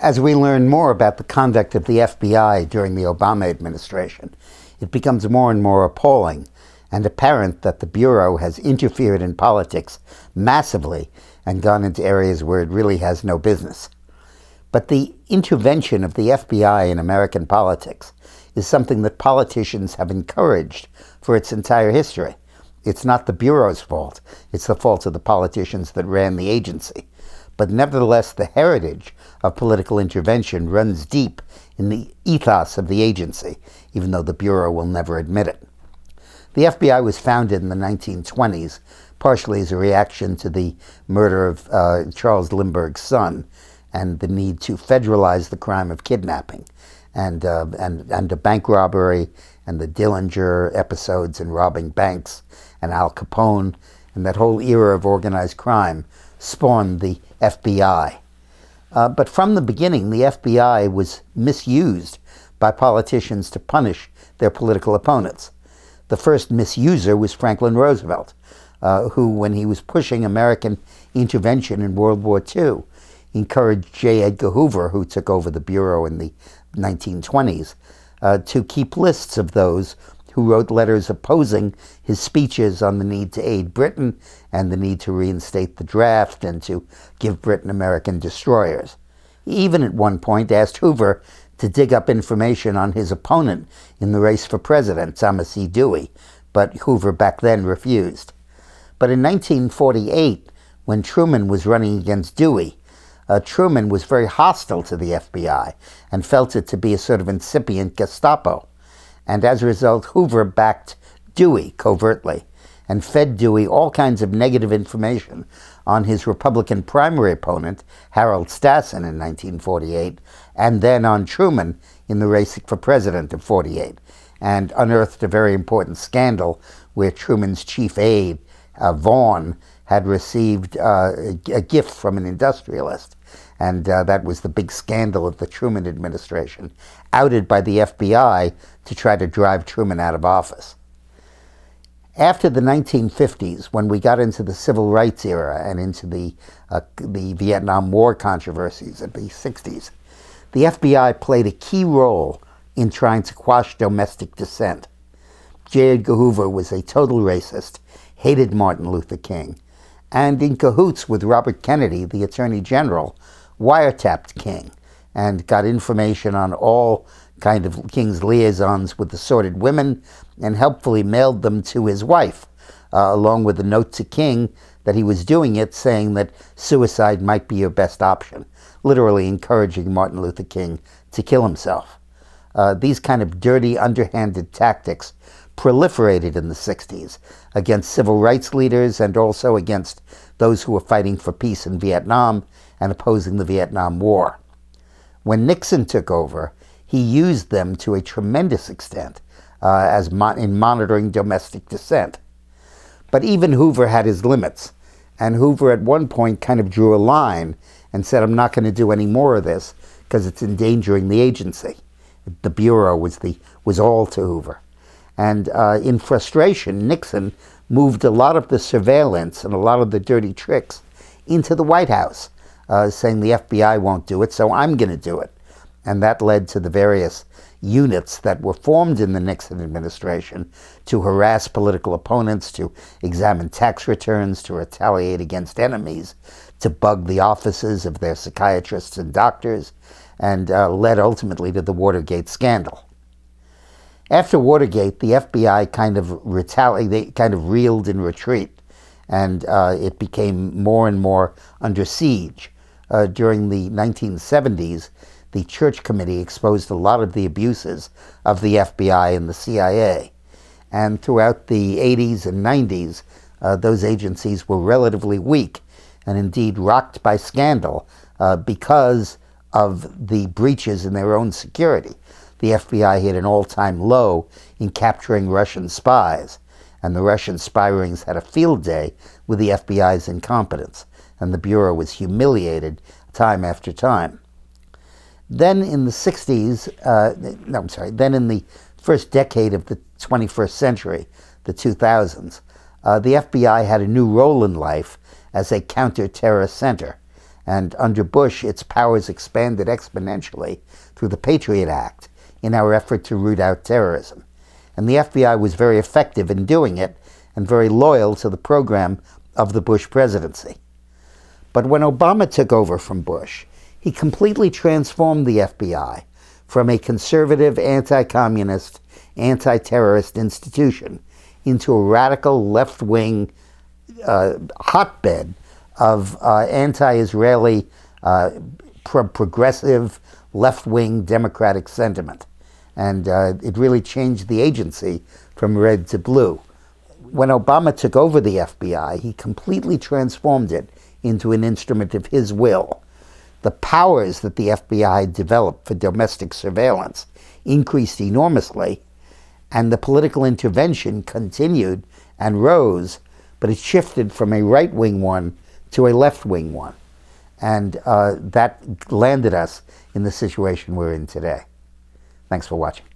As we learn more about the conduct of the FBI during the Obama administration, it becomes more and more appalling and apparent that the Bureau has interfered in politics massively and gone into areas where it really has no business. But the intervention of the FBI in American politics is something that politicians have encouraged for its entire history. It's not the Bureau's fault. It's the fault of the politicians that ran the agency. But nevertheless, the heritage of political intervention runs deep in the ethos of the agency, even though the Bureau will never admit it. The FBI was founded in the 1920s, partially as a reaction to the murder of Charles Lindbergh's son and the need to federalize the crime of kidnapping, and the bank robbery and the Dillinger episodes and robbing banks and Al Capone and that whole era of organized crime spawned the FBI. But from the beginning, the FBI was misused by politicians to punish their political opponents. The first misuser was Franklin Roosevelt, who, when he was pushing American intervention in World War II, encouraged J. Edgar Hoover, who took over the Bureau in the 1920s, to keep lists of those who wrote letters opposing his speeches on the need to aid Britain and the need to reinstate the draft and to give Britain American destroyers. He even at one point asked Hoover to dig up information on his opponent in the race for president, Thomas E. Dewey, but Hoover back then refused. But in 1948, when Truman was running against Dewey, Truman was very hostile to the FBI and felt it to be a sort of incipient Gestapo. And as a result, Hoover backed Dewey covertly and fed Dewey all kinds of negative information on his Republican primary opponent, Harold Stassen, in 1948, and then on Truman in the race for president of 48, and unearthed a very important scandal where Truman's chief aide, Vaughn, had received a gift from an industrialist. And that was the big scandal of the Truman administration, outed by the FBI to try to drive Truman out of office. After the 1950s, when we got into the civil rights era and into the Vietnam War controversies of the 60s, the FBI played a key role in trying to quash domestic dissent. J. Edgar Hoover was a total racist, hated Martin Luther King, and in cahoots with Robert Kennedy, the Attorney General, wiretapped King and got information on all kind of King's liaisons with assorted women and helpfully mailed them to his wife, along with a note to King that he was doing it, saying that suicide might be your best option, literally encouraging Martin Luther King to kill himself. These kind of dirty, underhanded tactics proliferated in the 60s against civil rights leaders and also against those who were fighting for peace in Vietnam and opposing the Vietnam War. When Nixon took over, he used them to a tremendous extent in monitoring domestic dissent. But even Hoover had his limits, and Hoover at one point kind of drew a line and said, I'm not going to do any more of this because it's endangering the agency. The Bureau was all to Hoover. And in frustration, Nixon moved a lot of the surveillance and a lot of the dirty tricks into the White House, saying the FBI won't do it, so I'm going to do it. And that led to the various units that were formed in the Nixon administration to harass political opponents, to examine tax returns, to retaliate against enemies, to bug the offices of their psychiatrists and doctors, and led ultimately to the Watergate scandal. After Watergate, the FBI kind of reeled in retreat, and it became more and more under siege. During the 1970s, the Church Committee exposed a lot of the abuses of the FBI and the CIA. And throughout the 80s and 90s, those agencies were relatively weak and indeed rocked by scandal because of the breaches in their own security. The FBI hit an all-time low in capturing Russian spies, and the Russian spy rings had a field day with the FBI's incompetence, and the Bureau was humiliated time after time. Then in the 60s, then in the first decade of the 21st century, the 2000s, the FBI had a new role in life as a counter-terror center. And under Bush, its powers expanded exponentially through the Patriot Act in our effort to root out terrorism. And the FBI was very effective in doing it and very loyal to the program of the Bush presidency. But when Obama took over from Bush, he completely transformed the FBI from a conservative, anti-communist, anti-terrorist institution into a radical left-wing hotbed of anti-Israeli, progressive, left-wing democratic sentiment. And it really changed the agency from red to blue. When Obama took over the FBI, he completely transformed it into an instrument of his will. The powers that the FBI developed for domestic surveillance increased enormously, and the political intervention continued and rose, but it shifted from a right-wing one to a left-wing one. And that landed us in the situation we're in today. Thanks for watching.